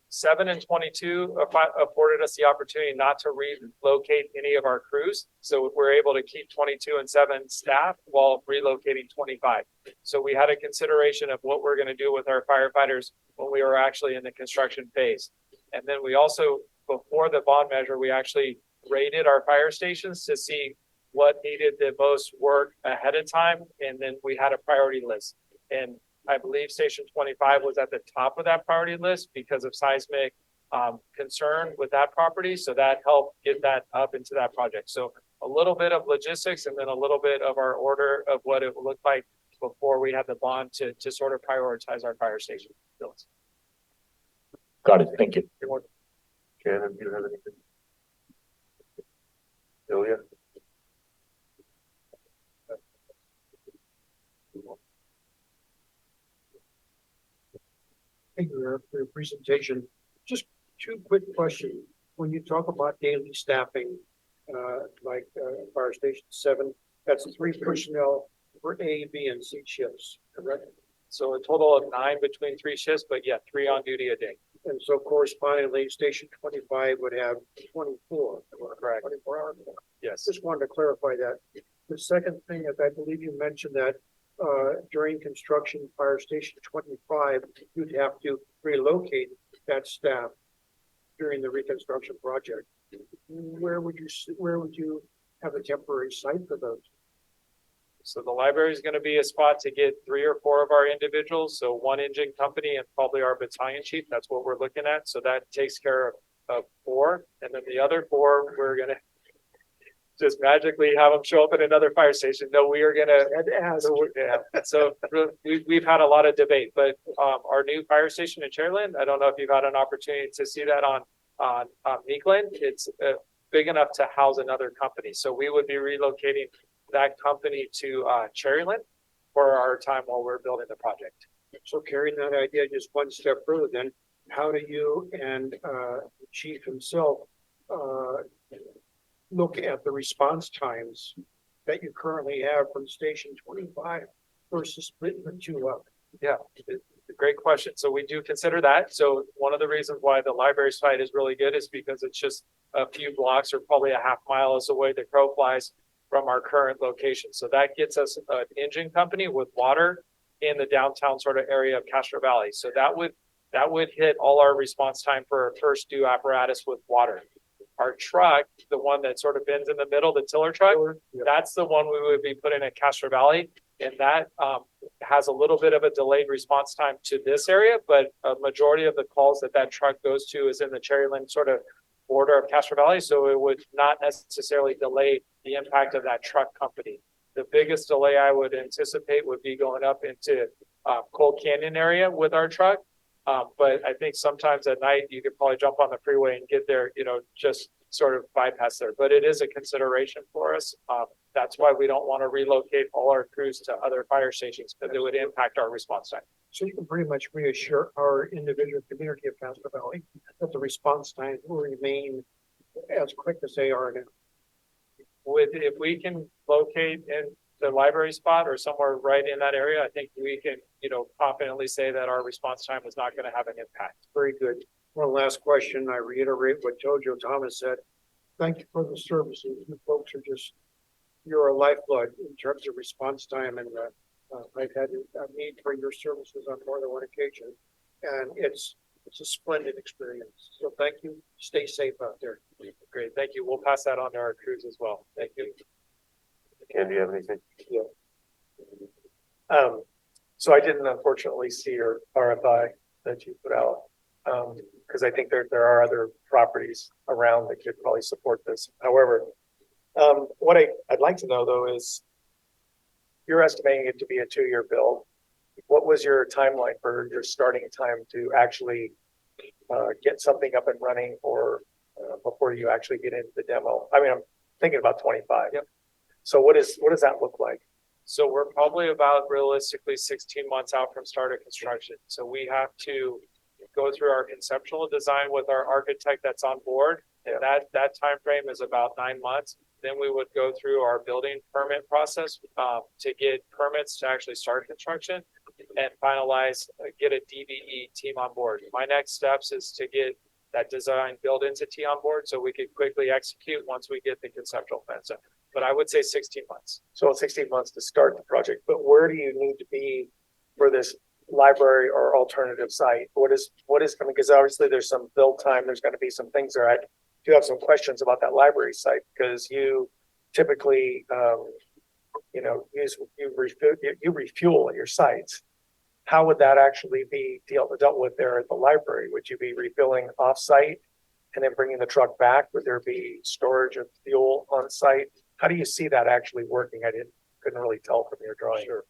7 and 22 afforded us the opportunity not to relocate any of our crews. So we're able to keep 22 and 7 staff while relocating 25. So we had a consideration of what we're going to do with our firefighters when we were actually in the construction phase. And then we also, before the bond measure, we actually rated our fire stations to see what needed the most work ahead of time. And then we had a priority list. And I believe Station 25 was at the top of that priority list because of seismic concern with that property. So that helped get that up into that project. So a little bit of logistics and then a little bit of our order of what it would look like before we had the bond to sort of prioritize our fire station builds. Got it. Thank you. Shannon, do you have anything? Ilya? Thank you, Eric, for your presentation. Just two quick questions. When you talk about daily staffing, Fire Station 7, that's 3 personnel for A, B, and C shifts, correct? So a total of 9 between 3 shifts, but yeah, 3 on duty a day. And so correspondingly, Station 25 would have 24. Correct. 24 hours. Yes. Just wanted to clarify that. The second thing is, I believe you mentioned that during construction, Fire Station 25, you'd have to relocate that staff during the reconstruction project. Where would you have a temporary site for those? So the library is going to be a spot to get 3 or 4 of our individuals. So 1 engine company and probably our battalion chief. That's what we're looking at. So that takes care of 4. And then the other 4, we're going to just magically have them show up at another fire station. No, we are going to. Yeah. So we've had a lot of debate, but our new fire station in Cherryland, I don't know if you've had an opportunity to see that on Meekland. It's big enough to house another company. So we would be relocating that company to Cherryland for our time while we're building the project. So carrying that idea just one step further, then how do you and the chief himself look at the response times that you currently have from Station 25 versus splitting the 2 up? Yeah, great question. So we do consider that. So one of the reasons why the library site is really good is because it's just a few blocks or probably a half mile is the way the crow flies from our current location. So that gets us an engine company with water in the downtown sort of area of Castro Valley. So that would hit all our response time for our first due apparatus with water. Our truck, the one that sort of bends in the middle, the tiller truck, that's the one we would be putting at Castro Valley. And that has a little bit of a delayed response time to this area, but a majority of the calls that truck goes to is in the Cherryland sort of border of Castro Valley. So it would not necessarily delay the impact of that truck company. The biggest delay I would anticipate would be going up into Cold Canyon area with our truck. But I think sometimes at night you could probably jump on the freeway and get there, just sort of bypass there, but it is a consideration for us. That's why we don't want to relocate all our crews to other fire stations because it would impact our response time. So you can pretty much reassure our individual community of Castro Valley that the response times will remain as quick as they are now. If we can locate in the library spot or somewhere right in that area, I think we can, confidently say that our response time is not going to have an impact. Very good. One last question. I reiterate what Jojo Thomas said. Thank you for the services. You folks are you're a lifeblood in terms of response time, and I've had a need for your services on more than one occasion, and it's a splendid experience. So thank you. Stay safe out there. Great, thank you. We'll pass that on to our crews as well. Thank you. Ken, do you have anything? So I didn't unfortunately see your RFI that you put out. Because I think there are other properties around that could probably support this. However, what I'd like to know though is you're estimating it to be a 2-year build. What was your timeline for your starting time to actually get something up and running, or before you actually get into the demo? I mean, I'm thinking about 25. Yep. So what does that look like? So we're probably about realistically 16 months out from start of construction. So we have to go through our conceptual design with our architect that's on board. And that time frame is about 9 months. Then we would go through our building permit process to get permits to actually start construction and finalize, get a DBE team on board. My next steps is to get that design build entity on board so we could quickly execute once we get the conceptual plans. But I would say 16 months. So 16 months to start the project, but where do you need to be for this library or alternative site? What is, I mean, because obviously there's some build time, there's going to be some things there. I do have some questions about that library site because you typically, you refuel at your sites. How would that actually be dealt with there at the library? Would you be refilling off-site and then bringing the truck back? Would there be storage of fuel on site? How do you see that actually working? Couldn't really tell from your drawing. Sure.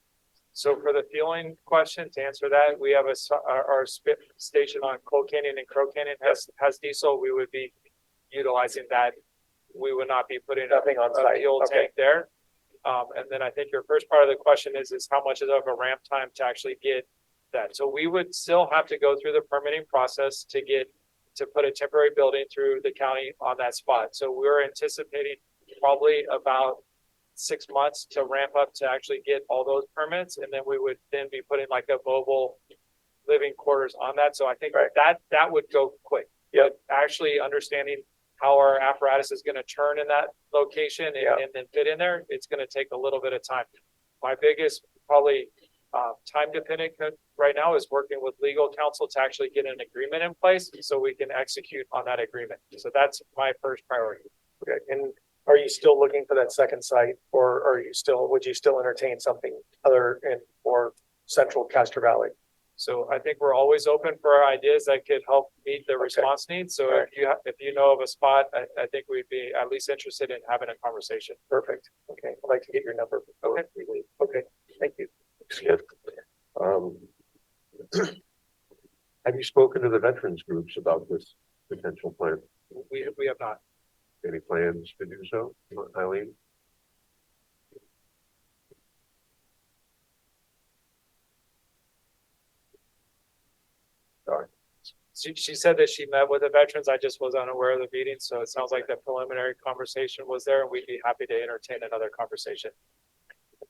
So for the fueling question, to answer that, we have our spit station on Coal Canyon and Crow Canyon has diesel. We would be utilizing that. We would not be putting Nothing on a site. fuel Okay. tank there. And then I think your first part of the question is how much is of a ramp time to actually get that? So we would still have to go through the permitting process to put a temporary building through the county on that spot. So we're anticipating probably about 6 months to ramp up to actually get all those permits. And then we would then be putting like a mobile living quarters on that. So I think that would go quick. But actually understanding how our apparatus is going to turn in that location and then fit in there, it's going to take a little bit of time. My biggest probably time dependent right now is working with legal counsel to actually get an agreement in place so we can execute on that agreement. So that's my first priority. Okay. And are you still looking for that second site, or would you still entertain something other in more central Castro Valley? So I think we're always open for ideas that could help meet the response needs. So if you know of a spot, I think we'd be at least interested in having a conversation. Perfect. Okay. I'd like to get your number. Okay. Okay. Thank you. Skip. Have you spoken to the veterans groups about this potential plan? We have not. Any plans to do so, Eileen? Sorry. She said that she met with the veterans. I just was unaware of the meeting. So it sounds like the preliminary conversation was there and we'd be happy to entertain another conversation.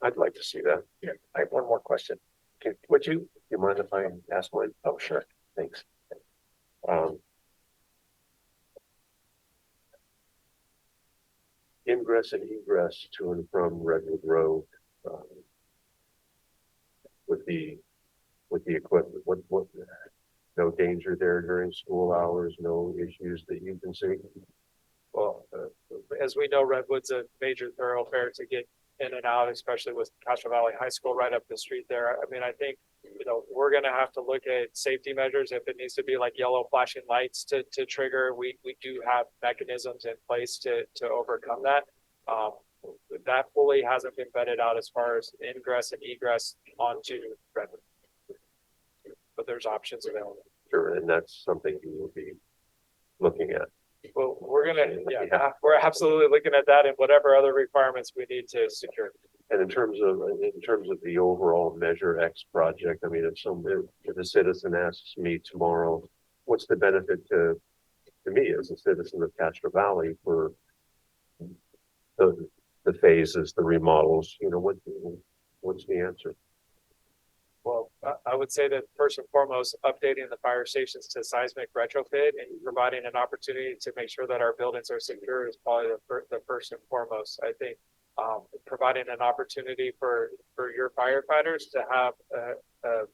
I'd like to see that. Yeah. I have one more question. Okay. You mind if I ask mine? Oh, sure. Thanks. Ingress and egress to and from Redwood Road. With the equipment, what, no danger there during school hours, no issues that you can see? Well, as we know, Redwood's a major thoroughfare to get in and out, especially with Castro Valley High School right up the street there. I mean, I think, we're going to have to look at safety measures. If it needs to be like yellow flashing lights to trigger, we do have mechanisms in place to overcome that. That fully hasn't been vetted out as far as ingress and egress onto Redwood. But there's options available. Sure, and that's something you will be looking at. Well, we're gonna, Yeah. we're absolutely looking at that and whatever other requirements we need to secure. And in terms of the overall Measure X project, I mean, if a citizen asks me tomorrow, what's the benefit to me as a citizen of Castro Valley for the phases, the remodels, what's the answer? Well, I would say that first and foremost, updating the fire stations to seismic retrofit and providing an opportunity to make sure that our buildings are secure is probably the first and foremost. I think providing an opportunity for your firefighters to have a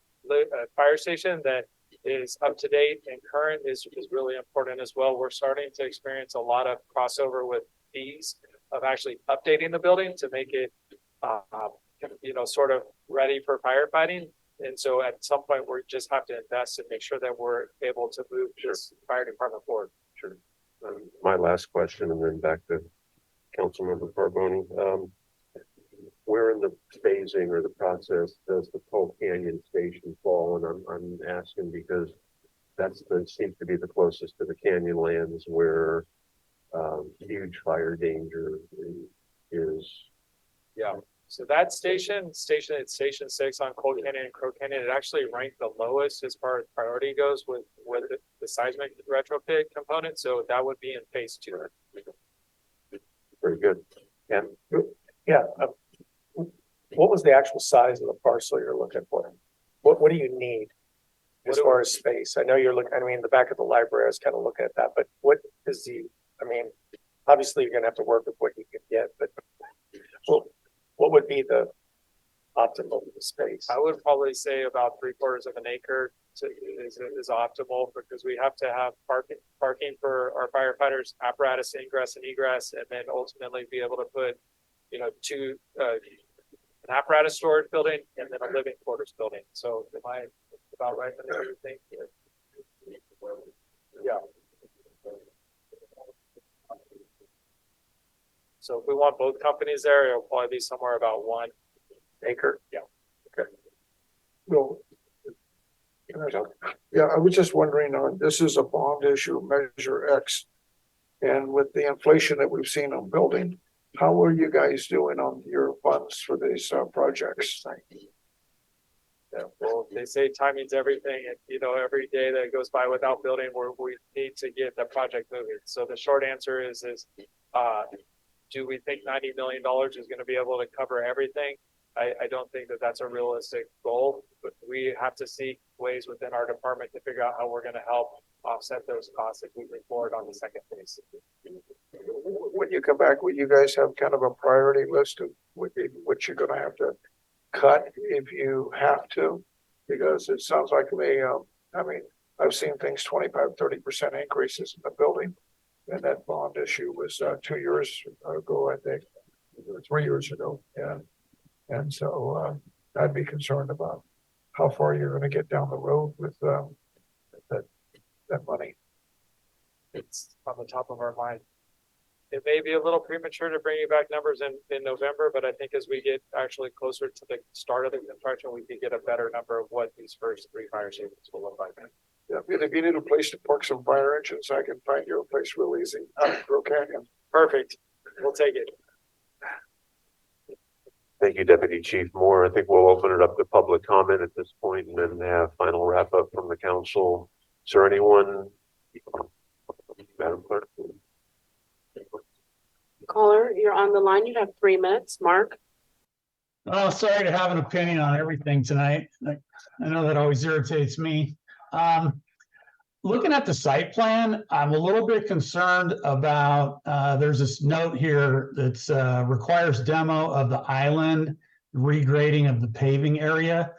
fire station that is up to date and current is really important as well. We're starting to experience a lot of crossover with fees of actually updating the building to make it sort of ready for firefighting. And so at some point, we just have to invest and make sure that we're able to move this fire department forward. Sure. My last question, and then back to Councilmember Carboni. Where in the phasing or the process does the Polk Canyon Station fall? And I'm asking because that seems to be the closest to the Canyonlands where huge fire danger is. Yeah. So that it's Station 6 on Cold Canyon and Crow Canyon. It actually ranked the lowest as far as priority goes with the seismic retrofit component. So that would be in phase 2. Very good. Yeah. Yeah. What was the actual size of the parcel you're looking for? What do you need as far as space? I know you're looking, the back of the library, I was kind of looking at that, but what is obviously you're gonna have to work with what you can get, but what would be the optimal space? I would probably say about 3/4 of an acre is optimal because we have to have parking for our firefighters, apparatus ingress and egress, and then ultimately be able to put, two, an apparatus storage building and then a living quarters building. So am I about right with everything? Yeah. So if we want both companies there, it'll probably be somewhere about 1 acre. Yeah. Okay. Well, yeah, I was just wondering, this is a bond issue, Measure X. And with the inflation that we've seen on building, how are you guys doing on your funds for these projects? Yeah, well, they say timing's everything, and every day that goes by without building, we need to get the project moving. So the short answer is do we think $90 million is going to be able to cover everything? I don't think that that's a realistic goal, but we have to seek ways within our department to figure out how we're going to help offset those costs if we move forward on the second phase. When you come back, will you guys have kind of a priority list of what you're going to have to cut if you have to? Because it sounds like to me, I've seen things 25-30% increases in the building. And that bond issue was 2 years ago, I think, or 3 years ago. Yeah. And so I'd be concerned about how far you're going to get down the road with that money. It's on the top of our mind. It may be a little premature to bring you back numbers in November, but I think as we get actually closer to the start of the construction, we can get a better number of what these first 3 fire stations will look like. Yeah, and if you need a place to park some fire engines, I can find you a place real easy. Crow Canyon. Perfect. We'll take it. Thank you, Deputy Chief Moore. I think we'll open it up to public comment at this point and then have final wrap up from the council. Is there anyone? Madam Clerk? Caller, you're on the line. You have 3 minutes. Mark? Oh, sorry to have an opinion on everything tonight. I know that always irritates me. Looking at the site plan, I'm a little bit concerned about, there's this note here that's requires demo of the island, regrading of the paving area.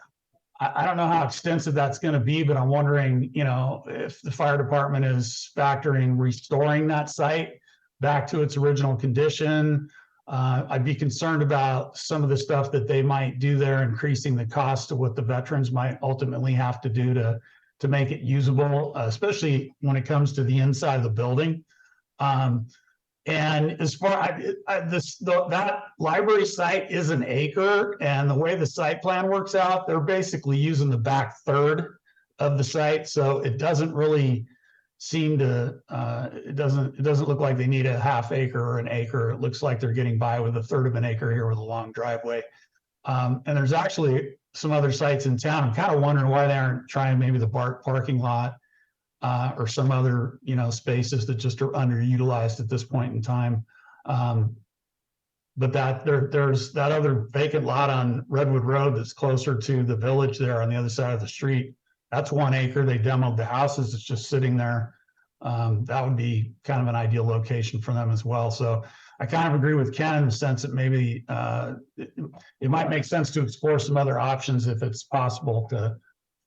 I don't know how extensive that's going to be, but I'm wondering, if the fire department is factoring restoring that site back to its original condition. I'd be concerned about some of the stuff that they might do there, increasing the cost of what the veterans might ultimately have to do to make it usable, especially when it comes to the inside of the building. And as far that library site is an acre, and the way the site plan works out, they're basically using the back third of the site, so it doesn't really seem to, it doesn't look like they need a half acre or an acre. It looks like they're getting by with a third of an acre here with a long driveway. And there's actually some other sites in town. I'm kind of wondering why they aren't trying maybe the BART parking lot or some other, spaces that just are underutilized at this point in time. But there's that other vacant lot on Redwood Road that's closer to the village there on the other side of the street. That's 1 acre. They demoed the houses. It's just sitting there. That would be kind of an ideal location for them as well. So I kind of agree with Ken in the sense that maybe it might make sense to explore some other options if it's possible to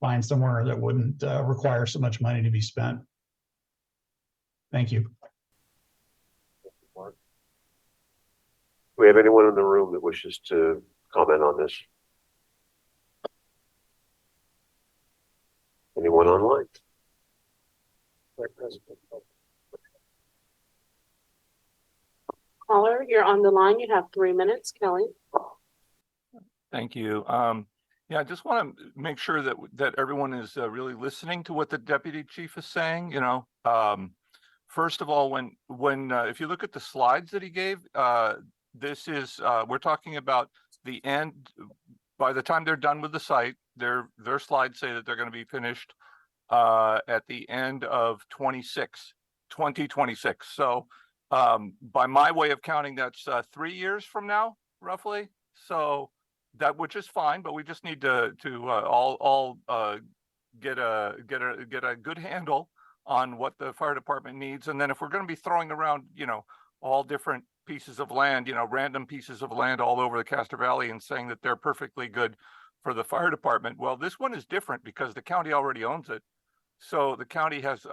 find somewhere that wouldn't require so much money to be spent. Thank you. Do we have anyone in the room that wishes to comment on this? Anyone online? Caller, you're on the line. You have 3 minutes, Kelly. Thank you. Yeah, I just want to make sure that everyone is really listening to what the deputy chief is saying. First of all, when if you look at the slides that he gave, this is we're talking about the end. By the time they're done with the site, their slides say that they're going to be finished at the end of 2026. So by my way of counting, that's 3 years from now, roughly. So that, which is fine, but we just need to all get a good handle on what the fire department needs. And then if we're going to be throwing around, all different pieces of land, random pieces of land all over the Castro Valley and saying that they're perfectly good for the fire department. Well, this one is different because the county already owns it. So the county has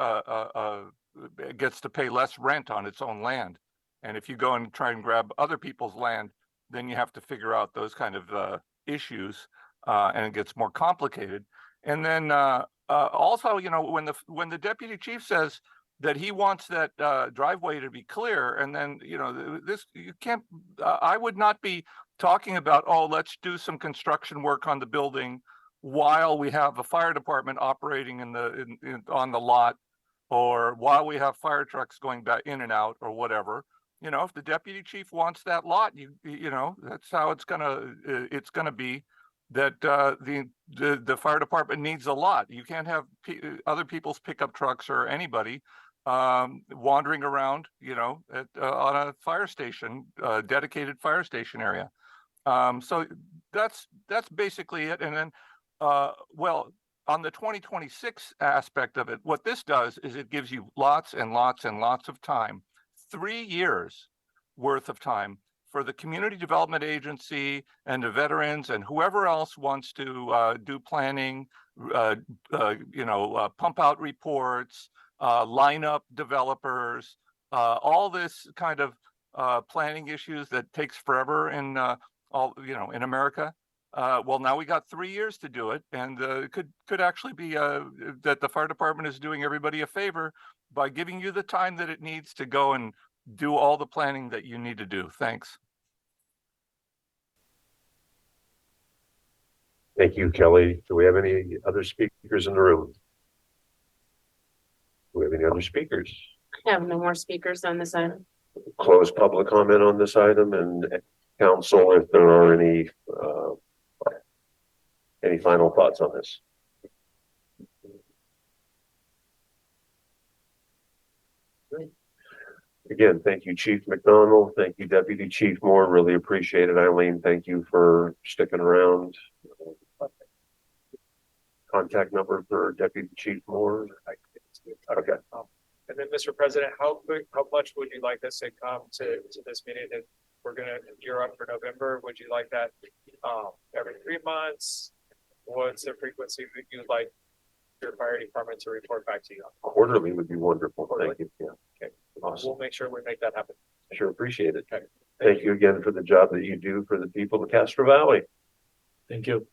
gets to pay less rent on its own land. And if you go and try and grab other people's land, then you have to figure out those kind of issues, and it gets more complicated. And then also, when the deputy chief says that he wants that driveway to be clear, and then this you can't. I would not be talking about, oh, let's do some construction work on the building while we have a fire department operating on the lot, or while we have fire trucks going back in and out, or whatever. If the deputy chief wants that lot, that's how it's gonna be. That the fire department needs a lot. You can't have other people's pickup trucks or anybody wandering around, on a fire station, dedicated fire station area. So that's basically it. And then, on the 2026 aspect of it, what this does is it gives you lots and lots and lots of time. 3 years worth of time for the community development agency and the veterans and whoever else wants to do planning, pump out reports, line up developers, all this kind of planning issues that takes forever in in America. Well, now we got 3 years to do it, and it could actually be that the fire department is doing everybody a favor by giving you the time that it needs to go and do all the planning that you need to do. Thanks. Thank you, Kelly. Do we have any other speakers in the room? Do we have any other speakers? I have no more speakers on this item. Close public comment on this item, and council, if there are any final thoughts on this? Again, thank you, Chief McDonald. Thank you, Deputy Chief Moore. Really appreciate it. Eileen, thank you for sticking around. Contact number for Deputy Chief Moore. Okay. And then, Mr. President, how much would you like us to come to this meeting? If we're gonna gear up for November, would you like that every 3 months? What's the frequency that you'd like your fire department to report back to you? Quarterly would be wonderful. Thank you. Yeah. Okay. Awesome. We'll make sure we make that happen. Sure appreciate it. Okay. Thank you again for the job that you do for the people of Castro Valley. Thank you.